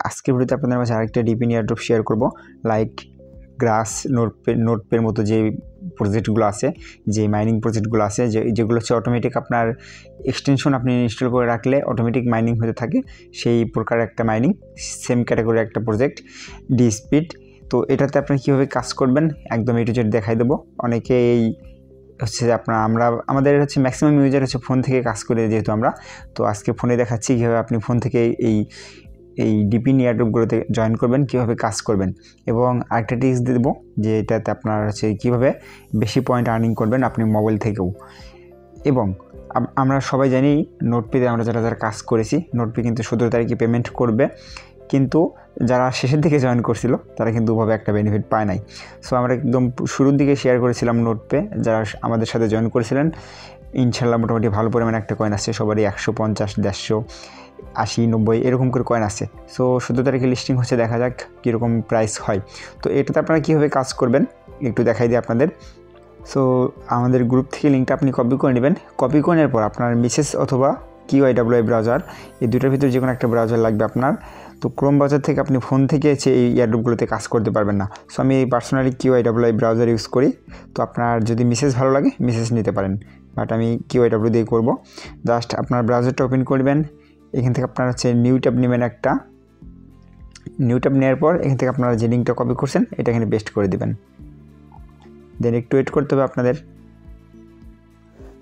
আজকের ভিডিওতে আপনাদের মাঝে আরেকটা ডিপিন এয়ারড্রপ শেয়ার করব, লাইক গ্রাস, নোটপের মতো যে প্রজেক্টগুলো আছে, যে মাইনিং প্রজেক্টগুলো আছে, যেগুলো হচ্ছে অটোমেটিক আপনার এক্সটেনশন আপনি ইনস্টল করে রাখলে অটোমেটিক মাইনিং হতে থাকে, সেই প্রকার একটা মাইনিং, সেম ক্যাটাগরি একটা প্রজেক্ট ডিস্পিড। তো এটাতে আপনি কীভাবে কাজ করবেন একদম এ টু জেড দেখাই দেবো। অনেকে এই হচ্ছে আমাদের হচ্ছে ম্যাক্সিমাম ইউজার হচ্ছে ফোন থেকে কাজ করে, যেহেতু আমরা তো আজকে ফোনে দেখাচ্ছি কীভাবে আপনি ফোন থেকে এই ডিপিন এয়ারড্রপগুলোতে জয়েন করবেন, কীভাবে কাজ করবেন, এবং আরেকটা টিপস দিয়ে দেবো যে এটাতে আপনার হচ্ছে কীভাবে বেশি পয়েন্ট আর্নিং করবেন আপনি মোবাইল থেকেও। এবং আমরা সবাই জানি নোটপেতে আমরা যারা কাজ করেছি, নোটপে কিন্তু 17 তারিখে পেমেন্ট করবে, কিন্তু যারা শেষের দিকে জয়েন করছিল তারা কিন্তু ওভাবে একটা বেনিফিট পায় নাই। সো আমরা একদম শুরুর দিকে শেয়ার করেছিলাম নোটপে, যারা আমাদের সাথে জয়েন করেছিলেন ইনশাল্লাহ মোটামুটি ভালো পরিমাণে একটা কয়েন আছে, সবারই 150, 150, 80, 90 এরকম করে কয়েন আছে। সো 17 তারিখে লিস্টিং হচ্ছে, দেখা যাক কীরকম প্রাইস হয়। তো এটাতে আপনারা কীভাবে কাজ করবেন একটু দেখাই দিই আপনাদের। সো আমাদের গ্রুপ থেকে লিঙ্কটা আপনি কপি করে নেবেন। কপি করে নেওয়ার পর আপনার মেসেজ অথবা QIWI ব্রাউজার, এই দুটোর ভিতরে যে কোনো একটা ব্রাউজার লাগবে আপনার। তো ক্রোম ব্রাউজার থেকে আপনি ফোন থেকে এই এয়ারড্রপগুলোতে কাজ করতে পারবেন না। সো আমি পার্সোনালি QIWI ব্রাউজার ইউজ করি। তো আপনার যদি মেসেজ ভালো লাগে মেসেজ নিতে পারেন, বাট আমি QIW দিয়ে করব। জাস্ট আপনার ব্রাউজারটা ওপেন করবেন, এখান থেকে আপনার হচ্ছে নিউ ট্যাব নেবেন একটা। নিউ ট্যাব নেওয়ার পর এখান থেকে আপনারা যে লিঙ্কটা কপি করছেন এটা এখানে পেস্ট করে দেবেন। দেন একটু ওয়েট করতে হবে আপনাদের।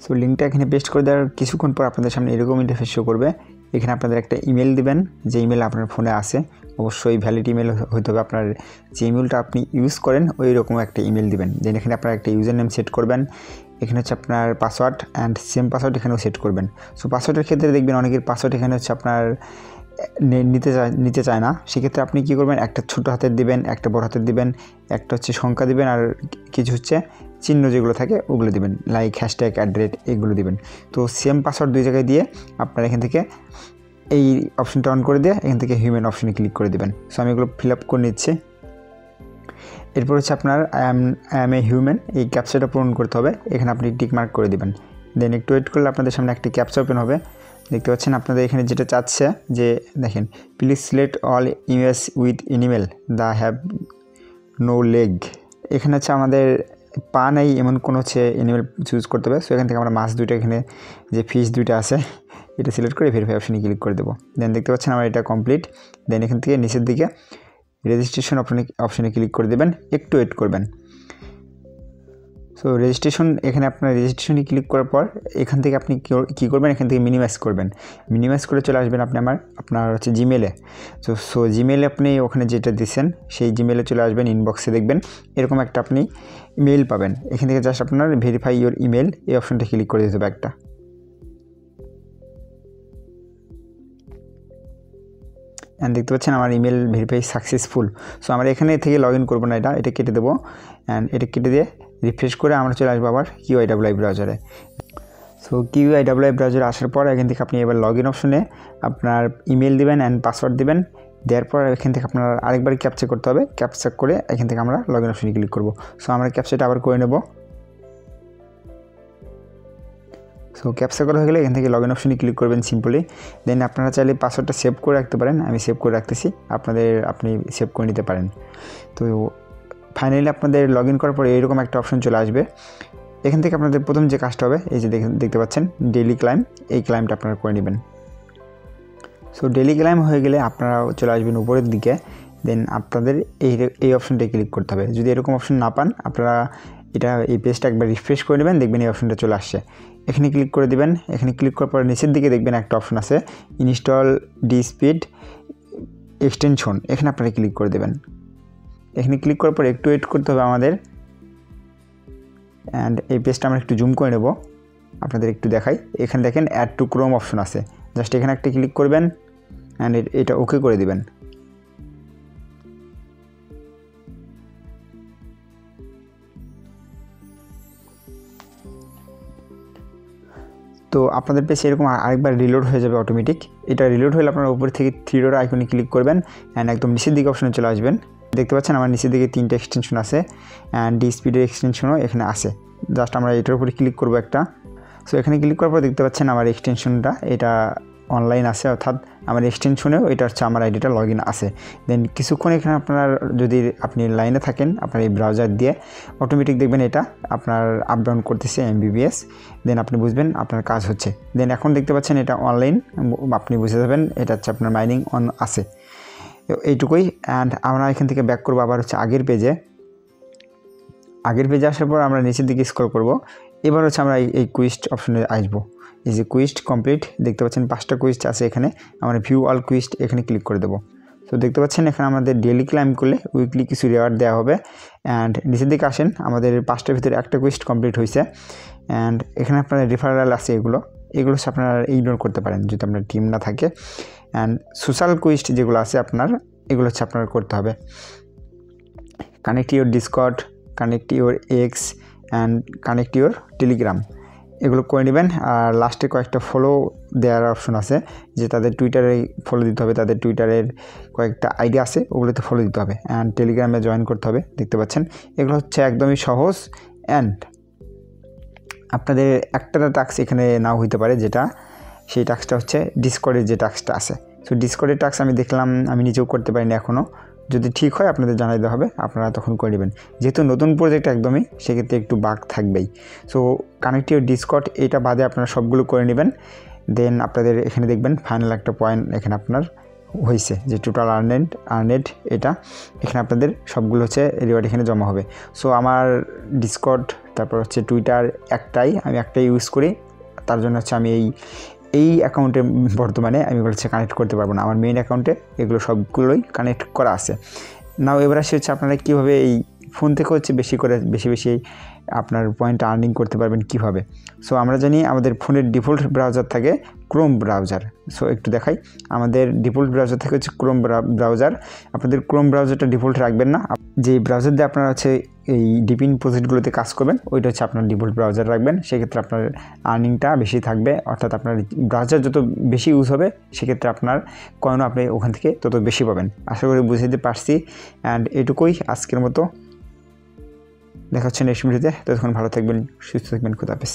সো লিঙ্কটা এখানে পেস্ট করে দেওয়ার কিছুক্ষণ পর আপনাদের সামনে এরকম ইন্টারফেস শো করবে। এখানে আপনাদের একটা ইমেল দিবেন, যে ইমেল আপনার ফোনে আছে, অবশ্যই ভ্যালিড ইমেল হতে হবে। আপনার যে ইমেলটা আপনি ইউজ করেন ওই রকম একটা ইমেল দিবেন। দেন এখানে আপনার একটা ইউজার নেম সেট করবেন। এখানে হচ্ছে আপনার পাসওয়ার্ড অ্যান্ড সেম পাসওয়ার্ড এখানেও সেট করবেন। সো পাসওয়ার্ডের ক্ষেত্রে দেখবেন অনেকের পাসওয়ার্ড এখানে হচ্ছে আপনার নিতে চায় না। সেক্ষেত্রে আপনি কী করবেন, একটা ছোটো হাতের দিবেন, একটা বড় হাতের দিবেন, একটা হচ্ছে সংখ্যা দিবেন, আর কিছু হচ্ছে চিহ্ন যেগুলো থাকে ওগুলো দিবেন, লাইক হ্যাশট্যাগ, @ এগুলো দিবেন। তো সেম পাসওয়ার্ড দুই জায়গায় দিয়ে আপনার এখান থেকে এই অপশনটা অন করে দিয়ে এখান থেকে হিউম্যান অপশনে ক্লিক করে দেবেন। সো আমি এগুলো ফিল আপ করে নিচ্ছি। এরপর হচ্ছে আপনার আই অ্যাম এ হিউম্যান, এই ক্যাপচাটা পূরণ করতে হবে, এখানে আপনি টিক মার্ক করে দেবেন। দেন একটু ওয়েট করলে আপনাদের সামনে একটি ক্যাপচা ওপেন হবে। দেখতে পাচ্ছেন আপনাদের এখানে যেটা চাচ্ছে যে দেখেন, please select all image with animal the have no leg. এখানে হচ্ছে আমাদের পা নাই এমন কোনো হচ্ছে এনিমেল চুজ করতে হবে। সো এখান থেকে আমরা মাছ দুইটা, এখানে যে ফিশ দুইটা আছে এটা সিলেক্ট করে ভেরিফাই অপশনে ক্লিক করে দেবো। দেন দেখতে পাচ্ছেন আমার এটা কমপ্লিট। দেন এখান থেকে নিচের দিকে রেজিস্ট্রেশন অপশনে ক্লিক করে দেবেন, একটু ওয়েট করবেন। সো রেজিস্ট্রেশন, এখানে আপনার রেজিস্ট্রেশনে ক্লিক করার পর এখান থেকে আপনি কী করবেন, এখান থেকে মিনিমাইজ করবেন। মিনিমাইজ করে চলে আসবেন আপনি আপনার হচ্ছে জিমেলে। সো জিমেলে আপনি ওখানে যেটা দিচ্ছেন সেই জিমেলে চলে আসবেন, ইনবক্সে দেখবেন এরকম একটা আপনি মেল পাবেন। এখান থেকে জাস্ট আপনার ভেরিফাই ইওর ইমেল এই অপশনটা ক্লিক করে দিতে হবে একটা। অ্যান্ড দেখতে পাচ্ছেন আমার ইমেল ভেরিফাই সাকসেসফুল। সো আমরা এখানে থেকে লগ ইন করবো না, এটা কেটে দেবো। অ্যান্ড এটা কেটে দিয়ে রিফ্রেশ করে আমরা চলে আসবো আবার QIWI ব্রাউজারে। সো QIWI ব্রাউজারে আসার পর এখান থেকে আপনি এবার লগ ইন অপশনে আপনার ইমেল দেবেন অ্যান্ড পাসওয়ার্ড দেবেন। দেওয়ার পর এখান থেকে আপনার আরেকবার ক্যাপচা করতে হবে। ক্যাপচা করে এখান থেকে আমরা লগ ইন অপশনে ক্লিক করবো। সো আমরা ক্যাপচাটা আবার করে নেব। সো ক্যাপচা করা হয়ে গেলে এখান থেকে লগ ইন অপশনে ক্লিক করবেন সিম্পলি। দেন আপনারা চাইলে পাসওয়ার্ডটা সেভ করে রাখতে পারেন, আমি সেভ করে রাখতেছি, আপনি সেভ করে নিতে পারেন। তো ফাইনালি আপনাদের লগ ইন করার পরে এইরকম একটা অপশন চলে আসবে। এখান থেকে আপনাদের প্রথম যে কাজটা হবে, এই যে দেখতে পাচ্ছেন ডেইলি ক্লাইম, এই ক্লাইমটা আপনারা করে নেবেন। সো ডেইলি ক্লাইম হয়ে গেলে আপনারা চলে আসবেন উপরের দিকে। দেন আপনাদের এই অপশনটায় ক্লিক করতে হবে। যদি এরকম অপশন না পান আপনারা এই পেজটা একবার রিফ্রেশ করে নেবেন, দেখবেন এই অপশনটা চলে আসছে। এখানে ক্লিক করে দেবেন। এখানে ক্লিক করার পর নিচের দিকে দেখবেন একটা অপশন আছে ইনস্টল ডিস্পিড এক্সটেনশন, এখানে আপনারা ক্লিক করে দেবেন। এখানে ক্লিক করার পর একটু ওয়েট করতে হবে আমাদের। অ্যান্ড এই পেজটা আমরা একটু জুম করে নেব, আপনাদের একটু দেখাই। এখানে দেখেন অ্যাড টু ক্রোম অপশন আছে, জাস্ট এখানে একটা ক্লিক করবেন অ্যান্ড এটা ওকে করে দিবেন। তো আপনাদের পেজ এরকম আরেকবার রিলোড হয়ে যাবে অটোমেটিক। এটা রিলোড হলে আপনার উপর থেকে 3 ডট আইকনে ক্লিক করবেন অ্যান্ড একদম নিচের দিকে অপশনে চলে আসবেন। দেখতে পাচ্ছেন আমার নিচের দিকে 3টা এক্সটেনশন আছে অ্যান্ড ডিস্পিডের এক্সটেনশনও এখানে আছে। জাস্ট আমরা এটার উপরে ক্লিক করবো একটা। সো এখানে ক্লিক করার পর দেখতে পাচ্ছেন আমার এক্সটেনশনটা এটা অনলাইন আছে, অর্থাৎ আমার এক্সটেনশনেও এটা হচ্ছে আমার আইডিটা লগ ইন আছে। দেন কিছুক্ষণ এখানে আপনার যদি আপনি লাইনে থাকেন আপনার এই ব্রাউজার দিয়ে অটোমেটিক দেখবেন এটা আপনার আপ ডাউন করতেছে MBPS, দেন আপনি বুঝবেন আপনার কাজ হচ্ছে। দেন এখন দেখতে পাচ্ছেন এটা অনলাইন, আপনি বুঝে যাবেন এটা হচ্ছে আপনার মাইনিং অন আছে। এইটুকুই। অ্যান্ড আমরা এখান থেকে ব্যাক করবো আবার হচ্ছে আগের পেজে আসার পর আমরা নিচের দিকে স্ক্রল করব। এবার হচ্ছে আমরা এই কুইস্ট অপশনে আসবো। এই যে কুইস্ট কমপ্লিট দেখতে পাচ্ছেন 5টা কুইস্ট আছে এখানে, আমরা ভিউ অল কুইস্ট এখানে ক্লিক করে দেবো। তো দেখতে পাচ্ছেন এখানে আমাদের ডেইলি ক্লাইম করলে উইকলি কিছু রিওয়ার্ড দেওয়া হবে। অ্যান্ড নিচের দিকে আসেন, আমাদের 5টার ভিতরে একটা কুইস্ট কমপ্লিট হয়েছে। অ্যান্ড এখানে আপনার রেফারেল আছে, এগুলো হচ্ছে আপনারা ইগনোর করতে পারেন যদি আপনার টিম না থাকে। অ্যান্ড সোশ্যাল কুইস্ট যেগুলো আছে আপনার, এগুলো হচ্ছে আপনার করতে হবে। Connect your Discord, connect your x and connect your Telegram, এগুলো করে নেবেন। আর লাস্টে কয়েকটা ফলো দেওয়ার অপশন আছে, যে তাদের টুইটারে ফলো দিতে হবে, তাদের টুইটারের কয়েকটা আইডি আছে ওগুলোতে ফলো দিতে হবে। অ্যান্ড টেলিগ্রামে জয়েন করতে হবে। দেখতে পাচ্ছেন এগুলো হচ্ছে একদমই সহজ। অ্যান্ড আপনাদের একটা টাস্ক এখানে নাও হইতে পারে, যেটা সেই টাস্কটা হচ্ছে ডিসকর্ডের যে টাস্কটা আছে। সো ডিসকর্ডের টাস্ক আমি দেখলাম আমি নিজেও করতে পারিনি এখনও, যদি ঠিক হয় আপনাদের জানাই দেওয়া হবে, আপনারা তখন করে নেবেন। যেহেতু নতুন প্রজেক্ট একদমই, সেক্ষেত্রে একটু বাগ থাকবেই। সো কানেক্ট ইউর ডিসকর্ড এটা বাদে আপনারা সবগুলো করে নেবেন। দেন আপনাদের এখানে দেখবেন ফাইনাল একটা পয়েন্ট এখানে আপনার হয়েছে, যে টোটাল আর্নেড এটা এখানে আপনাদের সবগুলো হচ্ছে রিওয়ার্ড এখানে জমা হবে। সো আমার ডিসকর্ড তারপর হচ্ছে টুইটার একটাই, আমি একটাই ইউজ করি, তার জন্য হচ্ছে আমি এই অ্যাকাউন্টে বর্তমানে আমি হচ্ছে কানেক্ট করতে পারবো না। আমার মেইন অ্যাকাউন্টে এগুলো সবগুলোই কানেক্ট করা আছে। নাও এবার আসে হচ্ছে আপনারা কীভাবে এই ফোন থেকে হচ্ছে বেশি আপনার পয়েন্ট আর্নিং করতে পারবেন কীভাবে। সো আমরা জানি আমাদের ফোনের ডিফল্ট ব্রাউজার থাকে ক্রোম ব্রাউজার। সো একটু দেখাই, আমাদের ডিফল্ট ব্রাউজার থেকে হচ্ছে ক্রোম ব্রাউজার। আপনাদের ক্রোম ব্রাউজারটা ডিফল্ট রাখবেন না, যে ব্রাউজার দিয়ে আপনারা হচ্ছে এই ডিপিন প্রজেক্টগুলোতে কাজ করবেন ওইটা হচ্ছে আপনার ডিফল্ট ব্রাউজার রাখবেন। সেক্ষেত্রে আপনার আর্নিংটা বেশি থাকবে, অর্থাৎ আপনার ব্রাউজার যত বেশি ইউজ হবে সেক্ষেত্রে আপনার কয়েনও আপনি ওখান থেকে তত বেশি পাবেন। আশা করি বুঝে দিতে পারছি। অ্যান্ড এটুকুই আজকের মতো, দেখা হচ্ছে নেক্সট ভিডিওতে। ততক্ষণ ভালো থাকবেন, সুস্থ থাকবেন, খুদা হাফেজ।